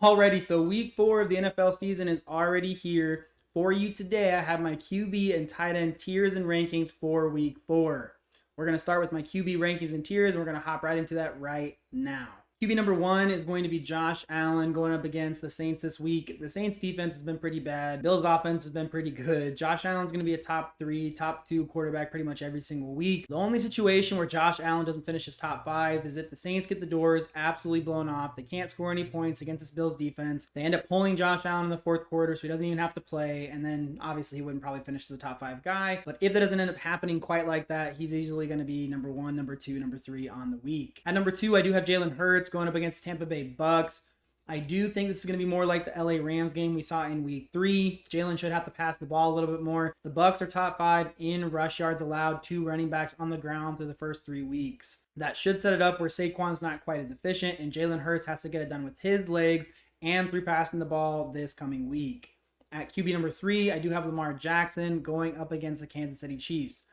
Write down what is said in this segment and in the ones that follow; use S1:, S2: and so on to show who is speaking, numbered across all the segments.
S1: Alrighty, so week 4 of the NFL season is already here. For you today, I have my QB and tight end tiers and rankings for week 4. We're going to start with my QB rankings and tiers, and we're going to hop right into that right now. QB number 1 is going to be Josh Allen going up against the Saints this week. The Saints defense has been pretty bad. Bills offense has been pretty good. Josh Allen's going to be a top 3, top 2 quarterback pretty much every single week. The only situation where Josh Allen doesn't finish his top 5 is if the Saints get the doors absolutely blown off. They can't score any points against this Bills defense. They end up pulling Josh Allen in the fourth quarter, so he doesn't even have to play. And then obviously he wouldn't probably finish as a top 5 guy. But if that doesn't end up happening quite like that, he's easily going to be number 1, number 2, number 3 on the week. At number 2, I do have Jalen Hurts going up against Tampa Bay Bucks. I do think this is going to be more like the LA Rams game we saw in week 3. Jalen should have to pass the ball a little bit more. The Bucks are top 5 in rush yards allowed to running backs on the ground through the first 3 weeks. That should set it up where Saquon's not quite as efficient, and Jalen Hurts has to get it done with his legs and through passing the ball this coming week. At QB number 3, I do have Lamar Jackson going up against the Kansas City Chiefs.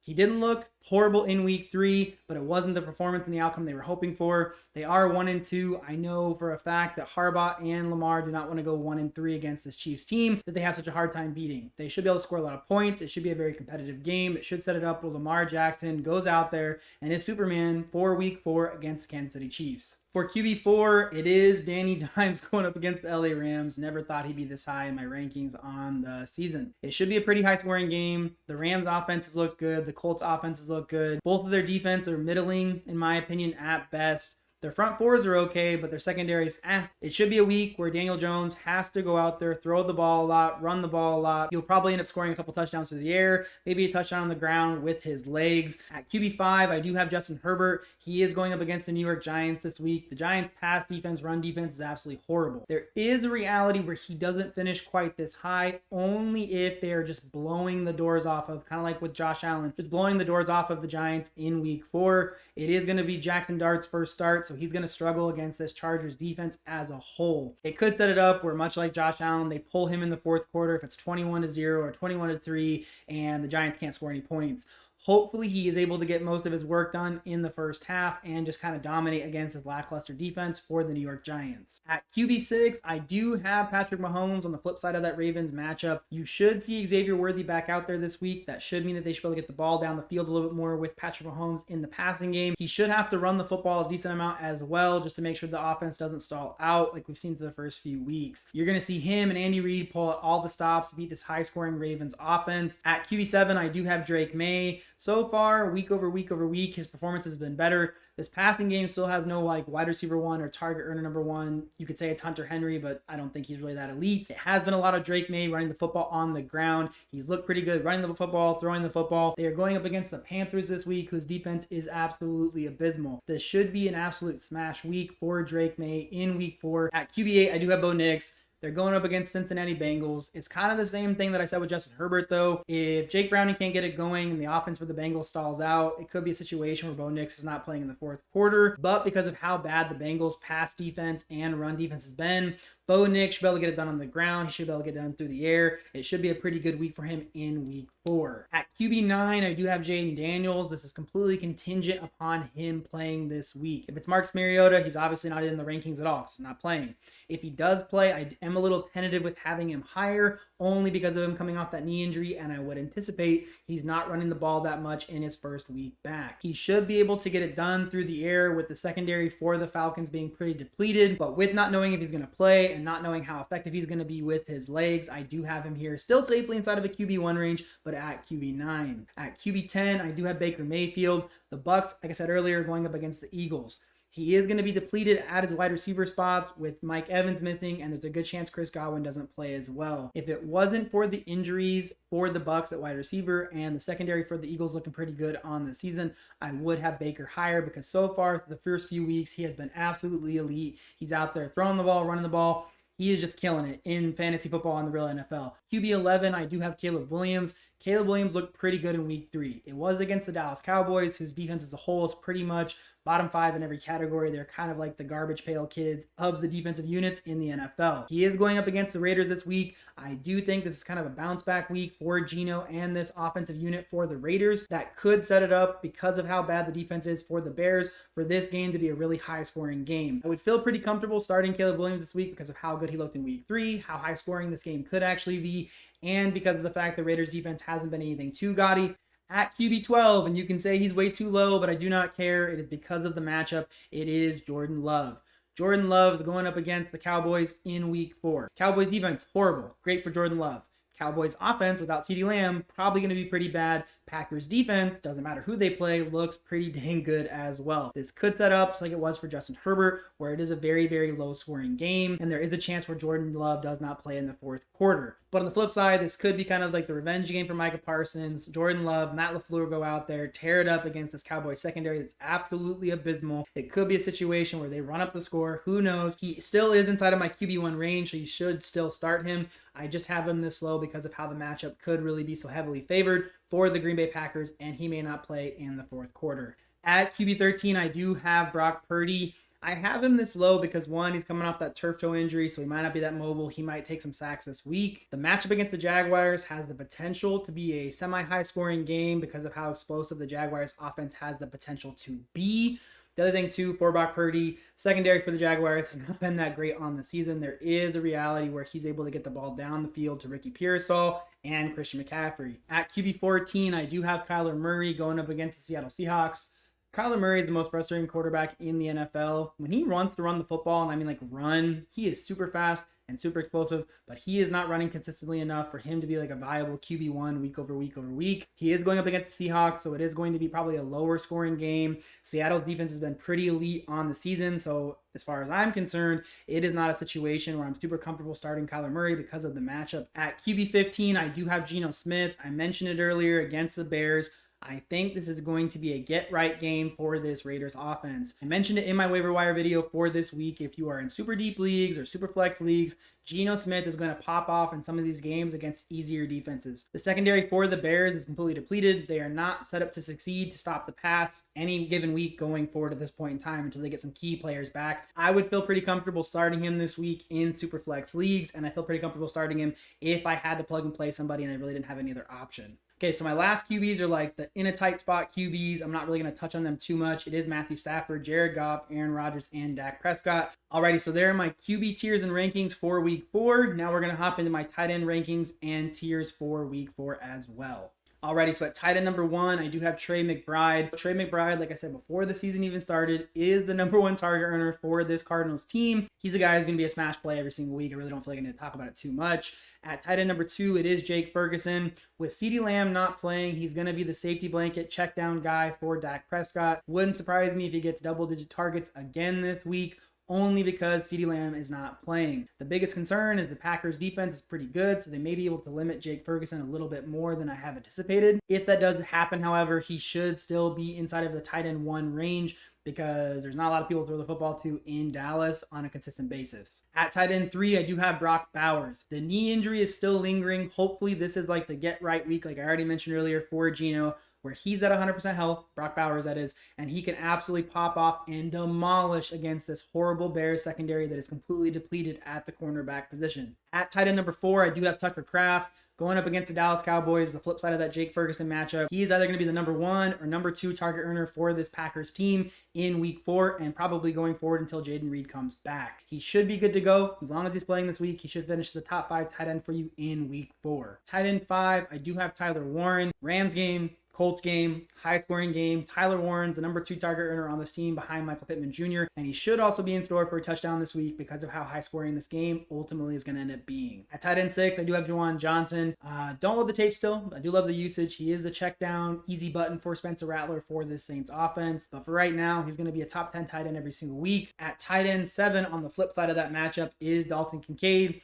S1: He didn't look horrible in week 3, but it wasn't the performance and the outcome they were hoping for. They are 1-2. I know for a fact that Harbaugh and Lamar do not want to go 1-3 against this Chiefs team that they have such a hard time beating. They should be able to score a lot of points. It should be a very competitive game. It should set it up where Lamar Jackson goes out there and is Superman for week 4 against the Kansas City Chiefs. For QB4, it is Danny Dimes going up against the LA Rams. Never thought he'd be this high in my rankings on the season. It should be a pretty high scoring game. The Rams offenses look good. The Colts offenses look good. Both of their defense are middling, in my opinion, at best. Their front fours are okay, but their secondaries, It should be a week where Daniel Jones has to go out there, throw the ball a lot, run the ball a lot. He'll probably end up scoring a couple touchdowns through the air, maybe a touchdown on the ground with his legs. At QB5, I do have Justin Herbert. He is going up against the New York Giants this week. The Giants' pass defense, run defense is absolutely horrible. There is a reality where he doesn't finish quite this high, only if they are just blowing the doors off of, kind of like with Josh Allen, just blowing the doors off of the Giants in week 4. It is going to be Jackson Dart's first start, so he's going to struggle against this Chargers defense as a whole. It could set it up where, much like Josh Allen, they pull him in the fourth quarter if it's 21-0 or 21-3 and the Giants can't score any points. Hopefully he is able to get most of his work done in the first half and just kind of dominate against his lackluster defense for the New York Giants. At QB6, I do have Patrick Mahomes on the flip side of that Ravens matchup. You should see Xavier Worthy back out there this week. That should mean that they should be able to get the ball down the field a little bit more with Patrick Mahomes in the passing game. He should have to run the football a decent amount as well, just to make sure the offense doesn't stall out like we've seen through the first few weeks. You're going to see him and Andy Reid pull out all the stops to beat this high-scoring Ravens offense. At QB7, I do have Drake May. So far, week over week over week, his performance has been better. This passing game still has no like wide receiver 1 or target earner number 1. You could say it's Hunter Henry, but I don't think he's really that elite. It has been a lot of Drake May running the football on the ground. He's looked pretty good running the football, throwing the football. They are going up against the Panthers this week, whose defense is absolutely abysmal. This should be an absolute smash week for Drake May in week 4. At QB8, I do have Bo Nix. They're going up against Cincinnati Bengals. It's kind of the same thing that I said with Justin Herbert, though. If Jake Browning can't get it going and the offense for the Bengals stalls out, it could be a situation where Bo Nix is not playing in the fourth quarter. But because of how bad the Bengals' pass defense and run defense has been, Bo Nix should be able to get it done on the ground. He should be able to get it done through the air. It should be a pretty good week for him in week 4. At QB9, I do have Jayden Daniels. This is completely contingent upon him playing this week. If it's Marcus Mariota, he's obviously not in the rankings at all because he's not playing. If he does play, I am a little tentative with having him higher only because of him coming off that knee injury, and I would anticipate he's not running the ball that much in his first week back. He should be able to get it done through the air with the secondary for the Falcons being pretty depleted, but with not knowing if he's going to play and not knowing how effective he's going to be with his legs, I do have him here still safely inside of a QB1 range, but at QB9. At QB10, I do have Baker Mayfield. The Bucks, like I said earlier, going up against the Eagles. He is going to be depleted at his wide receiver spots with Mike Evans missing, and there's a good chance Chris Godwin doesn't play as well. If it wasn't for the injuries for the Bucks at wide receiver and the secondary for the Eagles looking pretty good on the season, I would have Baker higher because so far the first few weeks he has been absolutely elite. He's out there throwing the ball, running the ball. He is just killing it in fantasy football in the real NFL. QB11, I do have Caleb Williams. Caleb Williams looked pretty good in week 3. It was against the Dallas Cowboys, whose defense as a whole is pretty much bottom 5 in every category. They're kind of like the garbage pail kids of the defensive units in the NFL. He is going up against the Raiders this week. I do think this is kind of a bounce back week for Geno and this offensive unit for the Raiders. That could set it up, because of how bad the defense is for the Bears, for this game to be a really high scoring game. I would feel pretty comfortable starting Caleb Williams this week because of how good he looked in week 3, how high scoring this game could actually be, and because of the fact the Raiders defense hasn't been anything too gaudy. At QB 12, and you can say he's way too low, but I do not care. It is because of the matchup. It is Jordan Love. Jordan Love is going up against the Cowboys in week 4. Cowboys defense, horrible. Great for Jordan Love. Cowboys offense without CeeDee Lamb, probably going to be pretty bad. Packers defense, doesn't matter who they play, looks pretty dang good as well. This could set up just like it was for Justin Herbert, where it is a very, very low scoring game, and there is a chance where Jordan Love does not play in the 4th quarter. But on the flip side, this could be kind of like the revenge game for Micah Parsons. Jordan Love, Matt LaFleur go out there, tear it up against this Cowboys secondary that's absolutely abysmal. It could be a situation where they run up the score. Who knows? He still is inside of my QB1 range, so you should still start him. I just have him this low because of how the matchup could really be so heavily favored for the Green Bay Packers, and he may not play in the 4th quarter. At QB 13, I do have Brock Purdy. I have him this low because, one, he's coming off that turf toe injury, so he might not be that mobile. He might take some sacks this week. The matchup against the Jaguars has the potential to be a semi-high scoring game because of how explosive the Jaguars offense has the potential to be. The other thing, too, for Brock Purdy, secondary for the Jaguars has not been that great on the season. There is a reality where he's able to get the ball down the field to Ricky Pearsall and Christian McCaffrey. At QB 14, I do have Kyler Murray going up against the Seattle Seahawks. Kyler Murray is the most frustrating quarterback in the NFL. When he wants to run the football, and I mean like run, he is super fast and super explosive, but he is not running consistently enough for him to be like a viable QB1 week over week over week. He is going up against the Seahawks, so it is going to be probably a lower scoring game. Seattle's defense has been pretty elite on the season, so as far as I'm concerned, it is not a situation where I'm super comfortable starting Kyler Murray because of the matchup. At QB 15, I do have Geno Smith. I mentioned it earlier against the Bears. I think this is going to be a get-right game for this Raiders offense. I mentioned it in my waiver wire video for this week. If you are in super deep leagues or super flex leagues, Geno Smith is going to pop off in some of these games against easier defenses. The secondary for the Bears is completely depleted. They are not set up to succeed to stop the pass any given week going forward at this point in time until they get some key players back. I would feel pretty comfortable starting him this week in super flex leagues, and I feel pretty comfortable starting him if I had to plug and play somebody and I really didn't have any other option. Okay, so my last QBs are like the in a tight spot QBs. I'm not really going to touch on them too much. It is Matthew Stafford, Jared Goff, Aaron Rodgers, and Dak Prescott. Alrighty, so there are my QB tiers and rankings for week 4. Now we're going to hop into my tight end rankings and tiers for week 4 as well. Alrighty, so at tight end number 1, I do have Trey McBride. Trey McBride, like I said, before the season even started, is the number 1 target earner for this Cardinals team. He's a guy who's going to be a smash play every single week. I really don't feel like I need to talk about it too much. At tight end number 2, it is Jake Ferguson. With CeeDee Lamb not playing, he's going to be the safety blanket check down guy for Dak Prescott. Wouldn't surprise me if he gets double-digit targets again this week, only because CeeDee Lamb is not playing. The biggest concern is the Packers defense is pretty good, so they may be able to limit Jake Ferguson a little bit more than I have anticipated. If that does happen, however, he should still be inside of the tight end 1 range because there's not a lot of people to throw the football to in Dallas on a consistent basis. At tight end 3, I do have Brock Bowers. The knee injury is still lingering. Hopefully this is like the get right week, like I already mentioned earlier, for Geno, where he's at 100% health, Brock Bowers that is, and he can absolutely pop off and demolish against this horrible Bears secondary that is completely depleted at the cornerback position. At tight end number 4, I do have Tucker Kraft going up against the Dallas Cowboys, the flip side of that Jake Ferguson matchup. He is either going to be the number 1 or number 2 target earner for this Packers team in week 4 and probably going forward until Jayden Reed comes back. He should be good to go. As long as he's playing this week, he should finish as a top 5 tight end for you in week 4. Tight end 5, I do have Tyler Warren. Rams game, Colts game, high scoring game. Tyler Warren's the number 2 target earner on this team behind Michael Pittman Jr. And he should also be in store for a touchdown this week because of how high scoring this game ultimately is going to end up being. At tight end 6, I do have Juwan Johnson. Don't love the tape still. I do love the usage. He is the check down, easy button for Spencer Rattler for this Saints offense. But for right now, he's going to be a top 10 tight end every single week. At tight end 7, on the flip side of that matchup, is Dalton Kincaid.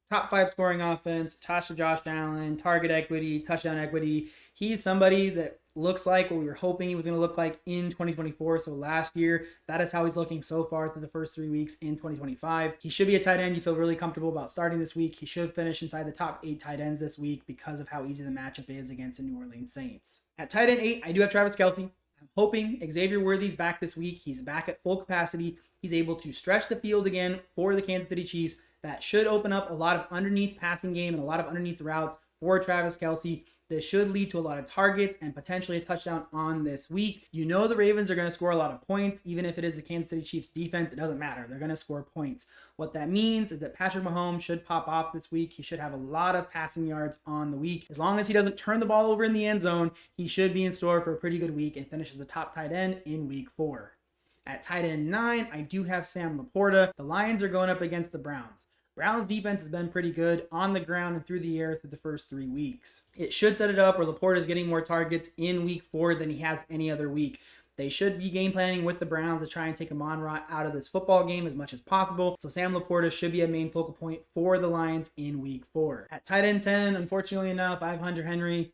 S1: Top 5 scoring offense, attached to Josh Allen, target equity, touchdown equity. He's somebody that looks like what we were hoping he was going to look like in 2024. So last year, that is how he's looking so far through the first 3 weeks in 2025. He should be a tight end you feel really comfortable about starting this week. He should finish inside the top 8 tight ends this week because of how easy the matchup is against the New Orleans Saints. At tight end 8, I do have Travis Kelce. I'm hoping Xavier Worthy's back this week. He's back at full capacity. He's able to stretch the field again for the Kansas City Chiefs. That should open up a lot of underneath passing game and a lot of underneath routes for Travis Kelce. This should lead to a lot of targets and potentially a touchdown on this week. You know the Ravens are going to score a lot of points. Even if it is the Kansas City Chiefs defense, it doesn't matter. They're going to score points. What that means is that Patrick Mahomes should pop off this week. He should have a lot of passing yards on the week. As long as he doesn't turn the ball over in the end zone, he should be in store for a pretty good week and finishes the top tight end in week 4. At tight end 9, I do have Sam Laporta. The Lions are going up against the Browns. Browns defense has been pretty good on the ground and through the air through the first 3 weeks. It should set it up where Laporta is getting more targets in week 4 than he has any other week. They should be game planning with the Browns to try and take Amon-Ra out of this football game as much as possible. So Sam Laporta should be a main focal point for the Lions in week 4. At tight end 10, unfortunately enough, I have Hunter Henry.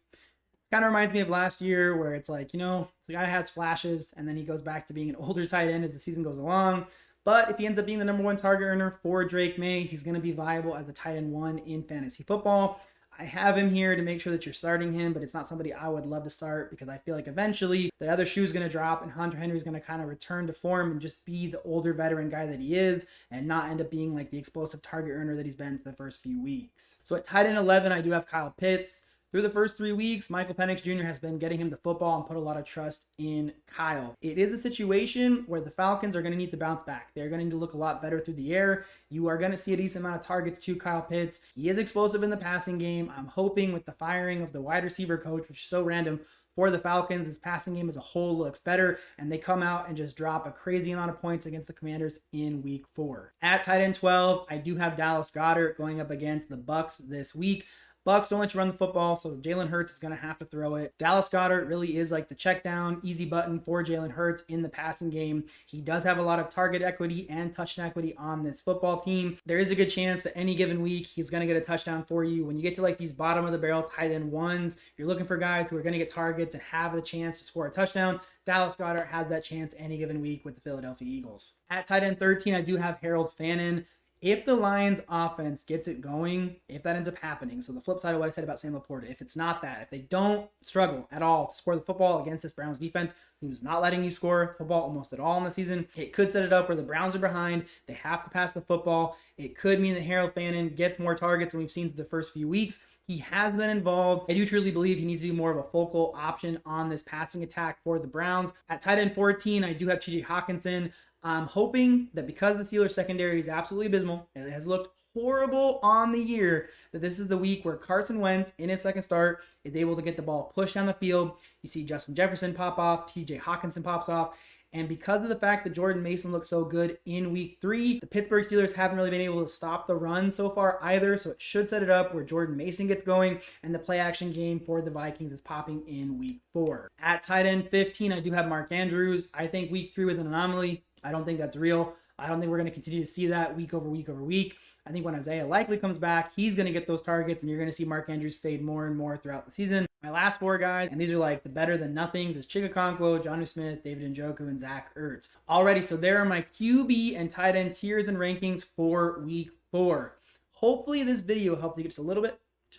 S1: Kind of reminds me of last year where it's like, the guy has flashes and then he goes back to being an older tight end as the season goes along. But if he ends up being the number 1 target earner for Drake May, he's going to be viable as a tight end 1 in fantasy football. I have him here to make sure that you're starting him, but it's not somebody I would love to start because I feel like eventually the other shoe is going to drop and Hunter Henry is going to kind of return to form and just be the older veteran guy that he is and not end up being like the explosive target earner that he's been for the first few weeks. So at tight end 11, I do have Kyle Pitts. Through the first 3 weeks, Michael Penix Jr. has been getting him the football and put a lot of trust in Kyle. It is a situation where the Falcons are going to need to bounce back. They're going to need to look a lot better through the air. You are going to see a decent amount of targets to Kyle Pitts. He is explosive in the passing game. I'm hoping with the firing of the wide receiver coach, which is so random, for the Falcons, his passing game as a whole looks better, and they come out and just drop a crazy amount of points against the Commanders in week 4. At tight end 12, I do have Dallas Goedert going up against the Bucs this week. Bucs don't let you run the football, so Jalen Hurts is going to have to throw it. Dallas Goedert really is like the check down, easy button for Jalen Hurts in the passing game. He does have a lot of target equity and touchdown equity on this football team. There is a good chance that any given week he's going to get a touchdown for you. When you get to like these bottom of the barrel tight end 1s, you're looking for guys who are going to get targets and have the chance to score a touchdown. Dallas Goedert has that chance any given week with the Philadelphia Eagles. At tight end 13, I do have Harold Fannin. If the Lions offense gets it going, if that ends up happening, so the flip side of what I said about Sam Laporta, if it's not that, if they don't struggle at all to score the football against this Browns defense, who's not letting you score football almost at all in the season, it could set it up where the Browns are behind. They have to pass the football. It could mean that Harold Fannin gets more targets than we've seen through the first few weeks. He has been involved. I do truly believe he needs to be more of a focal option on this passing attack for the Browns. At tight end 14, I do have TJ Hawkinson. I'm hoping that because the Steelers secondary is absolutely abysmal and it has looked horrible on the year, that this is the week where Carson Wentz in his second start is able to get the ball pushed down the field. You see Justin Jefferson pop off, TJ Hawkinson pops off. And because of the fact that Jordan Mason looked so good in week 3, the Pittsburgh Steelers haven't really been able to stop the run so far either. So it should set it up where Jordan Mason gets going and the play action game for the Vikings is popping in week 4. At tight end 15, I do have Mark Andrews. I think week 3 was an anomaly. I don't think that's real. I don't think we're going to continue to see that week over week over week. I think when Isaiah likely comes back, he's going to get those targets and you're going to see Mark Andrews fade more and more throughout the season. My last 4 guys, and these are like the better than nothings, is Chig Okonkwo, Jonnu Smith, David Njoku, and Zach Ertz. Alrighty, so there are my QB and tight end tiers and rankings for week 4. Hopefully this video helped you get just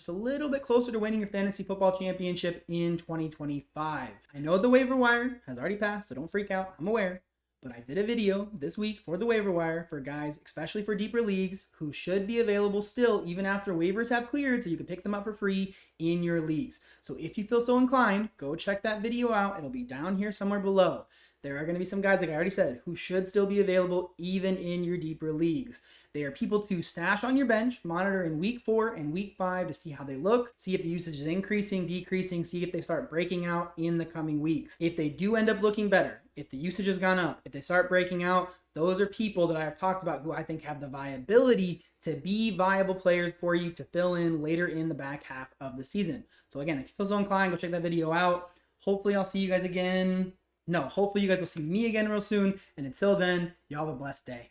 S1: a little bit closer to winning your fantasy football championship in 2025. I know the waiver wire has already passed, so don't freak out. I'm aware. But I did a video this week for the waiver wire for guys, especially for deeper leagues, who should be available still even after waivers have cleared so you can pick them up for free in your leagues. So if you feel so inclined, go check that video out. It'll be down here somewhere below. There are going to be some guys, like I already said, who should still be available even in your deeper leagues. They are people to stash on your bench, monitor in week 4 and week 5 to see how they look, see if the usage is increasing, decreasing, see if they start breaking out in the coming weeks. If they do end up looking better, if the usage has gone up, if they start breaking out, those are people that I have talked about who I think have the viability to be viable players for you to fill in later in the back half of the season. So again, if you feel so inclined, go check that video out. Hopefully I'll see you guys again. No, hopefully you guys will see me again real soon. And until then, y'all have a blessed day.